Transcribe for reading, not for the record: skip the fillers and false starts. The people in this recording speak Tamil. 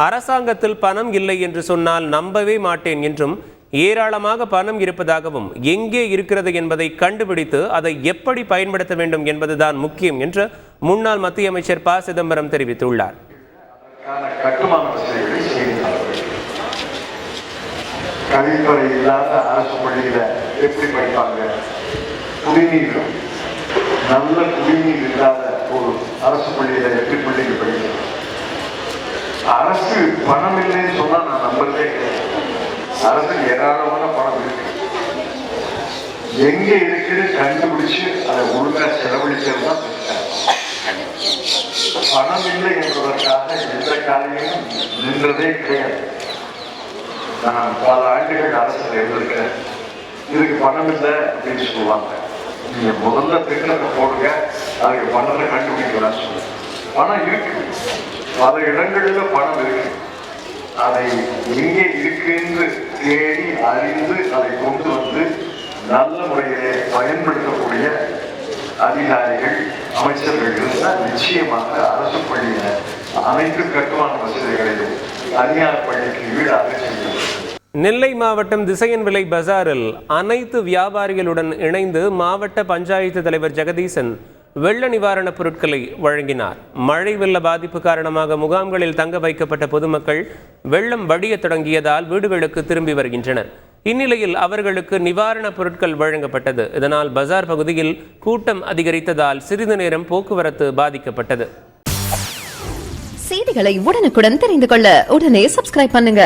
அரசாங்கத்தில் பணம் இல்லை என்று சொன்னால் நம்பவே மாட்டேன் என்றும், ஏராளமாக பணம் இருப்பதாகவும், எங்கே இருக்கிறது என்பதை கண்டுபிடித்து அதை எப்படி பயன்படுத்த வேண்டும் என்பதுதான் முக்கியம் என்று முன்னாள் மத்திய அமைச்சர் ப. சிதம்பரம் தெரிவித்துள்ளார். கழிப்பறை இல்லாத அரசு பள்ளியில எப்படி படிப்பாங்க? குடிநீர், நல்ல குடிநீர் இல்லாத ஒரு அரசு பள்ளியில எப்படி பிள்ளைங்க படிக்கிறது? அரசு பணம் இல்லைன்னு சொன்னா நான் நம்புறதே கிடையாது. அரசுக்கு ஏராளமான பணம் இருக்கு. எங்க இருக்குது கண்டுபிடிச்சு அதை ஒழுங்கா செலவழிக்கிறது தான் பணம் இல்லை என்பதற்காக எந்த காரியமும் நின்றதே கிடையாது. நான் பல ஆண்டுகள் அரசில் இருந்திருக்கிறேன். இதுக்கு பணம் இல்லை அப்படின்னு சொல்லுவாங்க. நீங்க முதல்ல திட்டத்தை போடுங்க, அதுக்கு பணத்தை கண்டுபிடிக்கலாம் சொல்லுங்க. பணம் இருக்கு, பல இடங்களில் பணம் இருக்கு. அதை எங்கே இருக்குன்னு தேடி அறிந்து அதை கொண்டு வந்து நல்ல முறையிலே பயன்படுத்தக்கூடிய அதிகாரிகள், அமைச்சர்கள் இருந்தால் நிச்சயமாக அரசு பள்ளியில அனைத்து கட்டுமான வசதிகளையும் தனியார் பள்ளிக்கு ஈடாக செய்யும். நெல்லை மாவட்டம் திசையன்விளை பஜாரில் அனைத்து வியாபாரிகளுடன் இணைந்து மாவட்ட பஞ்சாயத்து தலைவர் ஜெகதீசன் வெள்ள நிவாரணப் பொருட்களை வழங்கினார். மழை வெள்ள பாதிப்பு காரணமாக முகாம்களில் தங்க வைக்கப்பட்ட பொதுமக்கள் வெள்ளம் வடிய தொடங்கியதால் வீடுகளுக்கு திரும்பி வருகின்றனர். இந்நிலையில் அவர்களுக்கு நிவாரணப் பொருட்கள் வழங்கப்பட்டது. இதனால் பஜார் பகுதியில் கூட்டம் அதிகரித்ததால் சிறிது நேரம் போக்குவரத்து பாதிக்கப்பட்டது. செய்திகளை உடனுக்குடன் தெரிந்து கொள்ள உடனே சப்ஸ்கிரைப் பண்ணுங்க.